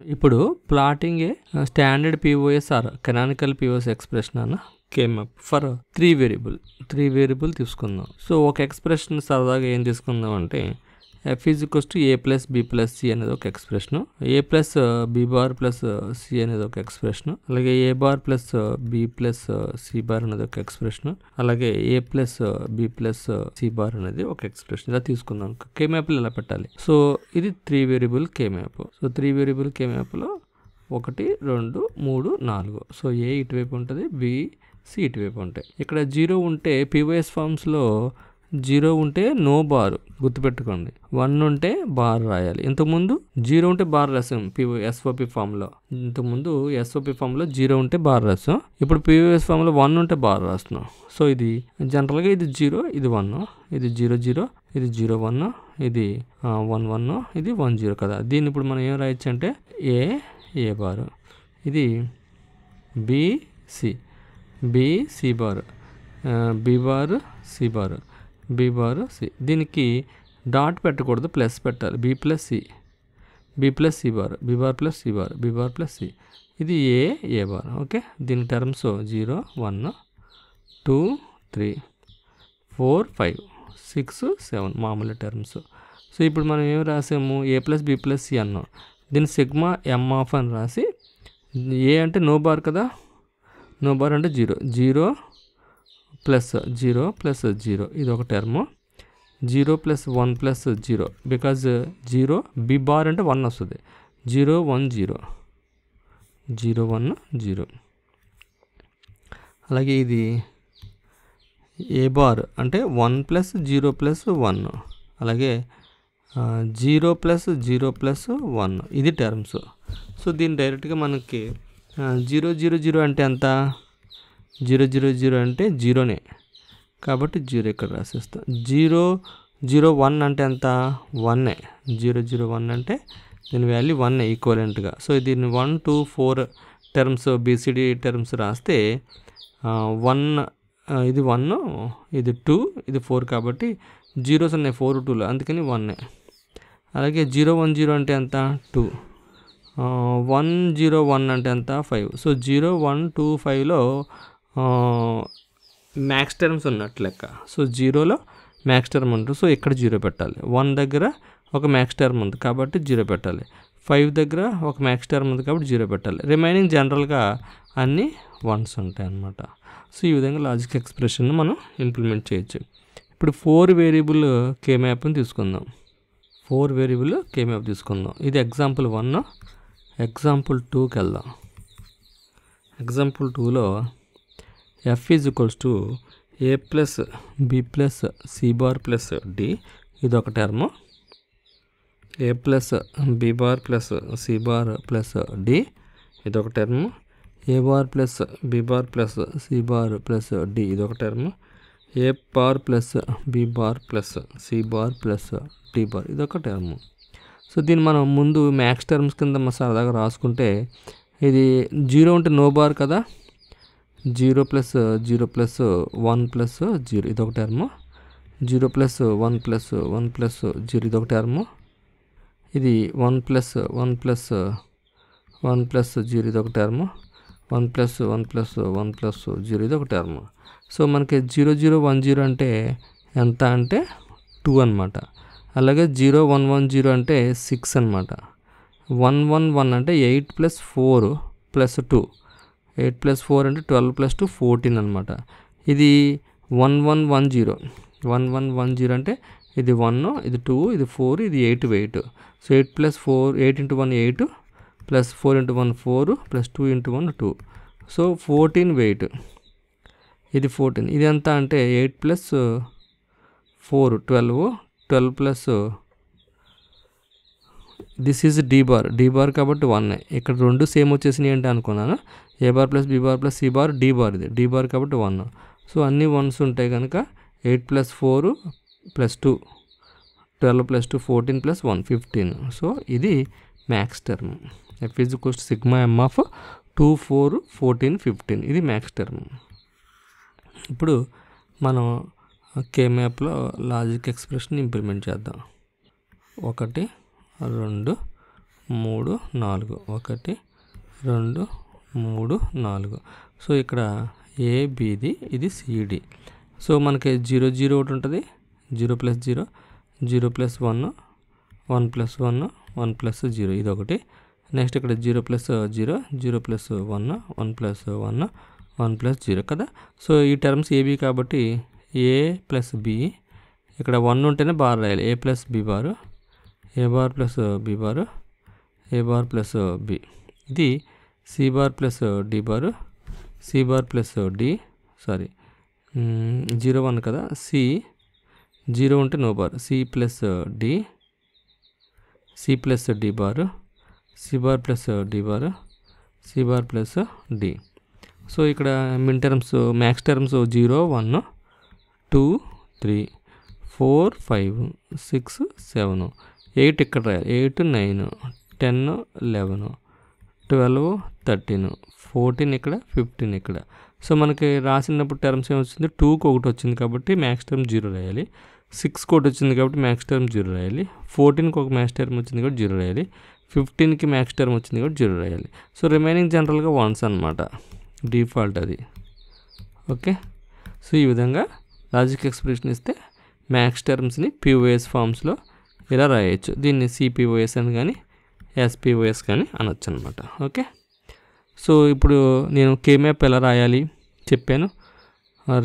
ఇప్పుడు plotting a standard POS or canonical POS expression అన్న came up for 3 variable తీసుకుందాం. So ఒక expression సరదాగా ఏం తీసుకుందాం అంటే f is equals to a plus b plus c అనేది ఒక expression, a plus b bar plus c అనేది ఒక ఎక్స్ప్రెషన్, అలాగే a bar plus b plus c bar అనేది ఒక ఎక్స్ప్రెషన్, అలాగే a plus b plus c bar అనేది ఒక ఎక్స్ప్రెషన్. ఇలా తీసుకుందాం. కే మ్యాప్లు ఇలా పెట్టాలి. సో ఇది 3 variable K map. So 3 variable కే మ్యాప్లో 1 2 3 4. సో ఏ ఇటువైపు ఉంటుంది, బి సి ఇటువైపు ఉంటాయి. ఇక్కడ 0 ఉంటే పిఓఎస్ ఫామ్స్లో 0 ఉంటే నో బార్ గుర్తుపెట్టుకోండి, 1 ఉంటే బార్ రాయాలి. ఇంతకుముందు 0 ఉంటే బార్ రాసాం ఎస్ఓపి ఫామ్లో. ఇంతకుముందు ఎస్ఓపి ఫామ్లో 0 ఉంటే బార్ రాసాం. ఇప్పుడు పిఓఎస్ ఫామ్లో 1 ఉంటే బార్ రాస్తున్నాం. సో ఇది జనరల్గా ఇది 0, ఇది 1, ఇది 0 0, ఇది 0 1, ఇది 1 1, ఇది 1 0 కదా. దీన్ని ఇప్పుడు మనం ఏం రాయొచ్చు అంటే ఏ బార్, ఇది B C bar, B bar C bar, B bar C. దీనికి డాట్ పెట్టకూడదు, ప్లస్ పెట్టాలి. B plus C bar, B bar plus C bar, B bar plus C. ఇది ఏ బార్. ఓకే, దీని టర్మ్స్ 0 1 2 3 4 5 6 7 మామూలు terms. So ఇప్పుడు మనం ఏం రాసాము, A plus B plus C అన్నాం. దీన్ని సిగ్మా ఎమ్ ఆఫ్ అని రాసి, ఏ అంటే నో బార్ కదా, నో బార్ అంటే 0 ప్లస్ 0 ఇది ఒక term, 0 plus 1 plus 0 because 0 B bar అంటే 1 వస్తుంది. 0 1 0 0 1 0. అలాగే ఇది ఏ బార్ అంటే 1 ప్లస్ 0 ప్లస్ 1, అలాగే 0 ప్లస్ 0 ప్లస్ 1 ఇది టర్మ్స్. సో దీన్ని డైరెక్ట్గా మనకి 0 0 0 అంటే ఎంత, 0 0 0 అంటే 0నే కాబట్టి 0 ఇక్కడ రాసేస్తాం. 0 0 1 అంటే ఎంత, 1, 0 0 1 అంటే దీని వాల్యూ 1 ఈక్వలెంట్గా. సో దీన్ని 1 2 4 టర్మ్స్ బీసీడీ టర్మ్స్ రాస్తే 1 ఇది 1, ఇది 2, ఇది 4 కాబట్టి జీరోస్ ఉన్నాయి 4 2లో, అందుకని 1. అలాగే 0 1 0 అంటే ఎంత, 2, 1 0 1 అంటే ఎంత, 5. సో 0 1 2 5లో మ్యాక్స్ టర్మ్స్ ఉన్నట్టు లెక్క. సో 0లో మ్యాక్స్ టర్మ్ ఉంటుంది, సో ఇక్కడ 0 పెట్టాలి. 1 దగ్గర ఒక మ్యాక్స్ టర్మ్ ఉంది కాబట్టి 0 పెట్టాలి. 5 దగ్గర ఒక మ్యాక్స్ టర్మ్ ఉంది కాబట్టి 0 పెట్టాలి. రిమైనింగ్ జనరల్గా అన్నీ 1s ఉంటాయి అన్నమాట. సో ఈ విధంగా లాజిక్ ఎక్స్ప్రెషన్ మనం ఇంప్లిమెంట్ చేయొచ్చు. ఇప్పుడు 4 వేరియబుల్ కే మ్యాప్ని తీసుకుందాం. 4 వేరియబుల్ కే మ్యాప్ తీసుకుందాం. ఇది ఎగ్జాంపుల్ 1. ఎగ్జాంపుల్ 2కి వెళ్దాం. ఎగ్జాంపుల్ 2లో f is equals to A plus B plus C bar plus D ఇది ఒక term, A plus B bar plus C bar plus D ఇది ఒక term, A bar plus B bar plus C bar plus D ఇది ఒక term, A bar plus B bar plus C bar plus D bar ఇది ఒక term. So దీన్ని మనం ముందు max terms కింద సరదాగా రాసుకుంటే, ఇది 0 ఉంటే నో బార్ కదా, 0 ప్లస్ 0 ప్లస్ 1 ప్లస్ 0 ఇది ఒక టర్ము, 0 ప్లస్ 1 ప్లస్ 1 ప్లస్ 0 ఇది ఒక టర్ము, ఇది 1 ప్లస్ 1 ప్లస్ 1 ప్లస్ 0 ఇది ఒక టర్ము, 1 ప్లస్ 1 ప్లస్ 1 ప్లస్ 0 ఇది ఒక టర్ము. సో మనకి 0 0 1 0 అంటే ఎంత అంటే 2 అనమాట. అలాగే 0 1 1 0 అంటే 6 అనమాట. 1 1 1 అంటే 8 ప్లస్ 4 ప్లస్ 2, 8 ప్లస్ 4 అంటే 12 ప్లస్ 2 14 అనమాట. ఇది 1 1 1 0, 1 1 1 0 అంటే ఇది 1, ఇది 2, ఇది 4, ఇది 8 weight. So 8 plus 4 8 into 1 8 plus 4 into 1 4 plus 2 into 1 2. So 14 weight, ఇది 14. ఇది ఎంత అంటే 8 plus 4 12, 12 plus this is D bar కాబట్టి 1. ఇక్కడ రెండు సేమ్ వచ్చేసినాయి అంటే అనుకున్నాను. A bar plus B bar plus C bar D bar, ఇది డి బార్ కాబట్టి 1. సో అన్నీ 1s ఉంటాయి కనుక 8 plus 4 plus 2 12 plus 2 14 plus 1 15. So ఇది max term. F is equals to sigma M of 2 4 14 15 ఇది మ్యాక్స్ టర్మ్. ఇప్పుడు మనం కే మ్యాప్లో లాజిక్ ఎక్స్ప్రెషన్ ఇంప్లిమెంట్ చేద్దాం. 1 2 3 4 1 2 3 4. సో ఇక్కడ ఏబిది, ఇది సిడి. సో మనకి 0 0 ఒకటి ఉంటుంది, 0 + 0 0 + 1 1 + 1 1 + 0 ఇది ఒకటి. నెక్స్ట్ ఇక్కడ 0 + 0 0 + 1 1 + 1 1 + 0 కదా. సో ఈ టర్మ్స్ ఏబి కాబట్టి ఏ ప్లస్ బి, ఇక్కడ 1 ఉంటేనే బార్ రాయాలి. A plus B bar, A bar plus B bar, A bar plus B. ఇది C bar plus D bar, C bar plus D, sorry 0 1 కదా. సి 0 ఉంటే no bar, C plus D, C plus D bar, C bar plus D bar, C bar plus D. So ఇక్కడ min terms max terms 0 1 2 3 4 5 6 7 8 ఇక్కడ రాయాలి. 8 9 10 11 12 13 14 ఇక్కడ 15 ఇక్కడ. So మనకి రాసినప్పుడు terms ఏమొచ్చింది, 2కి ఒకటి వచ్చింది కాబట్టి మ్యాక్స్ టర్మ్ 0 రాయాలి. 6కి ఒకటి వచ్చింది కాబట్టి మ్యాక్స్ టర్మ్ 0 రాయాలి. 14కి ఒక మ్యాక్స్ టర్మ్ వచ్చింది కాబట్టి 0 రాయాలి. 15కి మ్యాక్స్ టర్మ్ వచ్చింది కాబట్టి 0 రాయాలి. సో రిమైనింగ్ జనరల్గా 1s అనమాట, డిఫాల్ట్ అది. ఓకే. సో ఈ విధంగా లాజిక్ ఎక్స్ప్రెషన్ ఇస్తే మ్యాక్స్ టర్మ్స్ని పిఓఎస్ ఫామ్స్లో ఇలా రాయొచ్చు. దీన్ని సిపిఓఎస్ అని కానీ ఎస్పిఓఎస్ కానీ అనొచ్చు అనమాట. ఓకే. సో ఇప్పుడు నేను కేమ్యాప్ ఎలా రాయాలి చెప్పాను.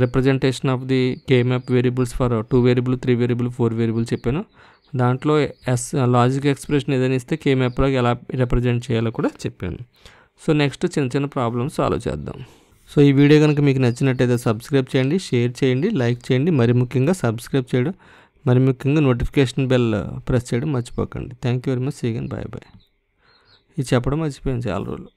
Representation of the K-map variables for 2 variable 3 variable 4 variable చెప్పాను. దాంట్లో లాజిక్ ఎక్స్ప్రెషన్ ఏదైనా ఇస్తే కేమ్యాప్లో ఎలా రిప్రజెంట్ చేయాలో కూడా చెప్పాను. సో నెక్స్ట్ చిన్న చిన్న ప్రాబ్లమ్స్ సాల్వ్ చేద్దాం. సో ఈ వీడియో కనుక మీకు నచ్చినట్టయితే సబ్స్క్రైబ్ చేయండి, షేర్ చేయండి, లైక్ చేయండి. మరి ముఖ్యంగా సబ్స్క్రైబ్ చేయడం, మరి ముఖ్యంగా నోటిఫికేషన్ బెల్ ప్రెస్ చేయడం మర్చిపోకండి. Thank you very much. See you again. Bye bye. ఇది చెప్పడం మర్చిపోయాను చాలా రోజులు.